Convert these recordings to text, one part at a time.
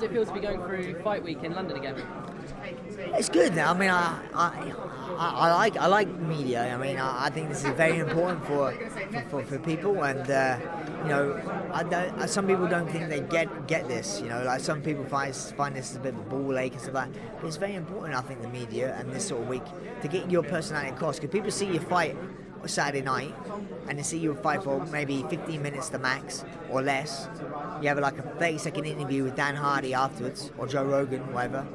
does it feel to be going through Fight Week in London again? It's good. I mean, I like media. I mean, I think this is very important for people, and some people don't think they get this. Like some people find this as a bit of a ball ache and stuff like that. But it's very important, I think, the media and this sort of week to get your personality across, because people see you fight Saturday night and they see you fight for maybe 15 minutes the max or less. You have like a 30-second interview with Dan Hardy afterwards, or Joe Rogan, whatever.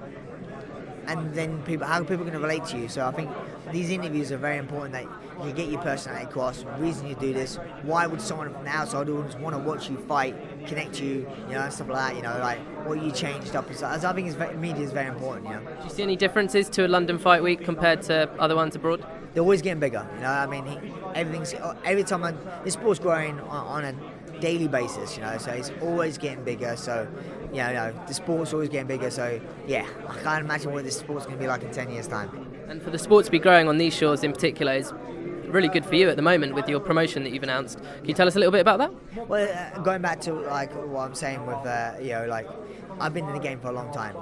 And then how are people going to relate to you? So I think these interviews are very important, that you get your personality across, the reason you do this, why would someone from the outside audience want to watch you fight, connect you, stuff like that, like what you changed up. So I think media is very important, Do you see any differences to a London Fight Week compared to other ones abroad? They're always getting bigger, I mean, every time this sport's growing on a daily basis, so it's always getting bigger, so the sport's always getting bigger, so yeah, I can't imagine what this sport's going to be like in 10 years' time. And for the sport to be growing on these shores in particular is really good for you at the moment with your promotion that you've announced. Can you tell us a little bit about that? Well, going back to like what I'm saying with I've been in the game for a long time.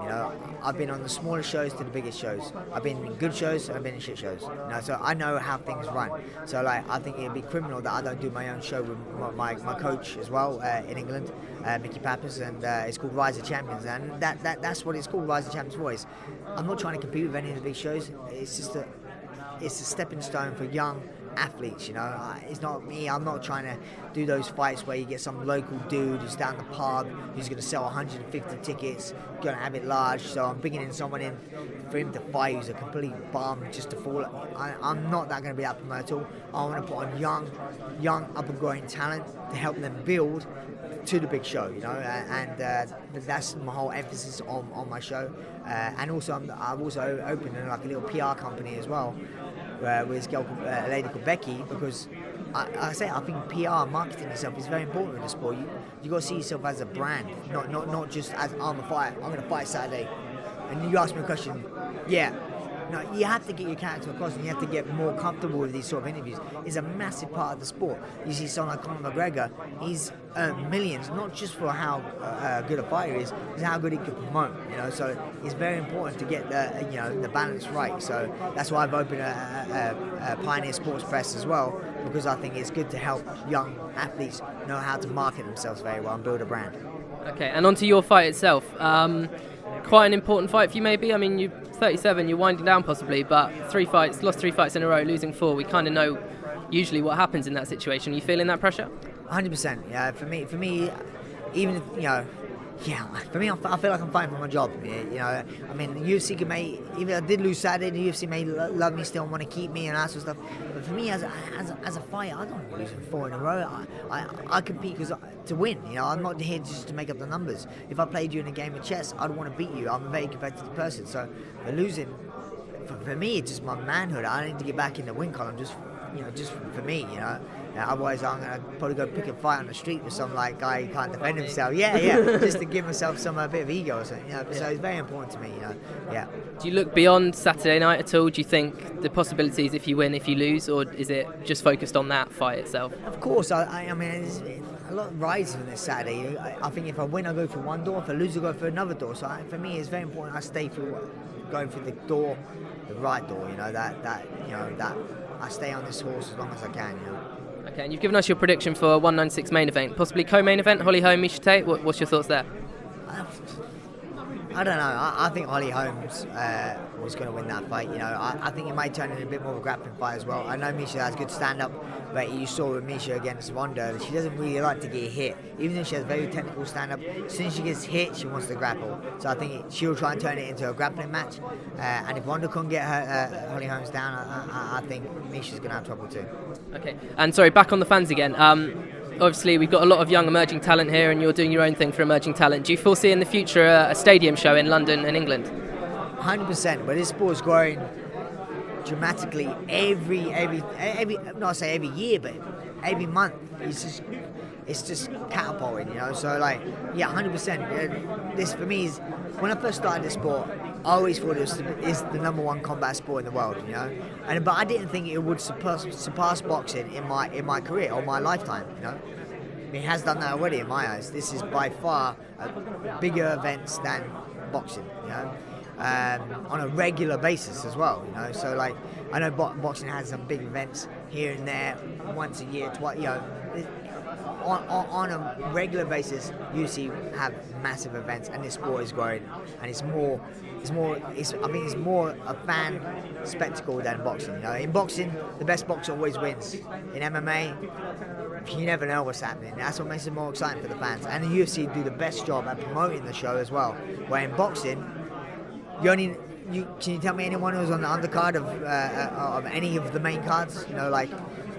I've been on the smallest shows to the biggest shows. I've been in good shows and I've been in shit shows. So I know how things run. So I think it'd be criminal that I don't do my own show with my coach as well in England, Mickey Pappas, and it's called Rise of Champions, and that's what it's called, Rise of Champions Voice. I'm not trying to compete with any of the big shows. It's just it's a stepping stone for young athletes. It's not me. I'm not trying to do those fights where you get some local dude who's down the pub who's going to sell 150 tickets, going to have it large. So I'm bringing in someone in for him to fight who's a complete bum just to fall. I'm not that going to be that promoter. I want to put on young up and growing talent to help them build to the big show, and that's my whole emphasis on my show. And also I've also opened like a little PR company as well, with a lady called Becky, because I think PR, marketing yourself, is very important in the sport. You got to see yourself as a brand, not just as I'm going to fight Saturday. And you ask me a question, yeah. No, you have to get your character across, and you have to get more comfortable with these sort of interviews. It's a massive part of the sport. You see someone like Conor McGregor, he's earned millions, not just for how good a fighter he is, it's how good he can promote. So it's very important to get the balance right. So that's why I've opened a Pioneer Sports Press as well, because I think it's good to help young athletes know how to market themselves very well and build a brand. Okay, and onto your fight itself. Quite an important fight for you, maybe. I mean, you're 37, you're winding down possibly, but lost three fights in a row, losing 4. We kind of know usually what happens in that situation. Are you feeling that pressure? 100%. Yeah, for me, even if, for me, I feel like I'm fighting for my job. I mean, the UFC even if I did lose Saturday, the UFC may love me still and want to keep me and that sort of stuff. But for me, as a fighter, I don't want to lose 4 in a row. I compete to win. I'm not here just to make up the numbers. If I played you in a game of chess, I'd want to beat you. I'm a very competitive person. So the losing, for me, it's just my manhood. I need to get back in the win column just for me. Otherwise, I'm going to probably go pick a fight on the street with some guy who can't defend himself. Yeah, just to give myself a bit of ego or something. So it's very important to me. Yeah. Do you look beyond Saturday night at all? Do you think the possibilities if you win, if you lose, or is it just focused on that fight itself? Of course. I mean, there's a lot of rides on this Saturday. I think if I win, I go through one door. If I lose, I go through another door. So for me, it's very important I stay going through the door, the right door. That I stay on this horse as long as I can. Okay, and you've given us your prediction for 196 main event, possibly co-main event, Holly Holm, Miesha Tate. What's your thoughts there? I don't know. I think Holly Holmes was going to win that fight. I think it might turn into a bit more of a grappling fight as well. I know Miesha has good stand-up, but you saw with Miesha against Ronda, she doesn't really like to get hit. Even though she has very technical stand-up, as soon as she gets hit, she wants to grapple. So I think she'll try and turn it into a grappling match. And if Ronda couldn't get her Holly Holmes down, I think Miesha's going to have trouble too. Okay, and sorry, back on the fans again. Obviously, we've got a lot of young emerging talent here, and you're doing your own thing for emerging talent. Do you foresee in the future a stadium show in London and England? 100%, but this sport's growing dramatically every not say every year, but every month. It's just catapulting, So 100%. This for me is, when I first started this sport, I always thought it's the number one combat sport in the world, but I didn't think it would surpass boxing in my career or my lifetime, He has done that already in my eyes. This is by far a bigger events than boxing, you know, on a regular basis as well, you know. So like, I know boxing has some big events here and there, once a year, twice, you know. On a regular basis, UFC have massive events, and this sport is growing, and I think it's more a fan spectacle than boxing. You know, in boxing, the best boxer always wins. In MMA, you never know what's happening. That's what makes it more exciting for the fans. And the UFC do the best job at promoting the show as well. Where in boxing, can you tell me anyone who was on the undercard of any of the main cards? You know, like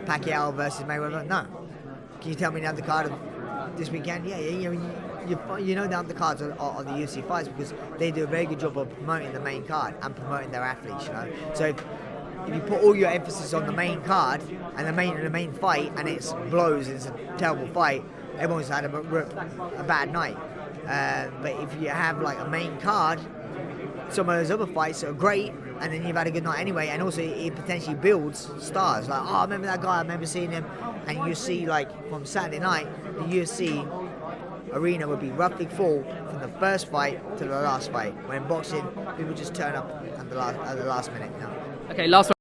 Pacquiao versus Mayweather? No. Can you tell me the undercard of this weekend? Yeah, you know the undercards of the UFC fights, because they do a very good job of promoting the main card and promoting their athletes, you know. So if you put all your emphasis on the main card and the main fight, and it's blows, it's a terrible fight, everyone's had a bad night. But if you have like a main card, some of those other fights are great, and then you've had a good night anyway, and also it potentially builds stars. Like, oh, I remember that guy, I remember seeing him, and you see, like, from Saturday night, the UFC arena would be roughly full from the first fight to the last fight. When in boxing, people just turn up at the last minute, you know. Okay, last one.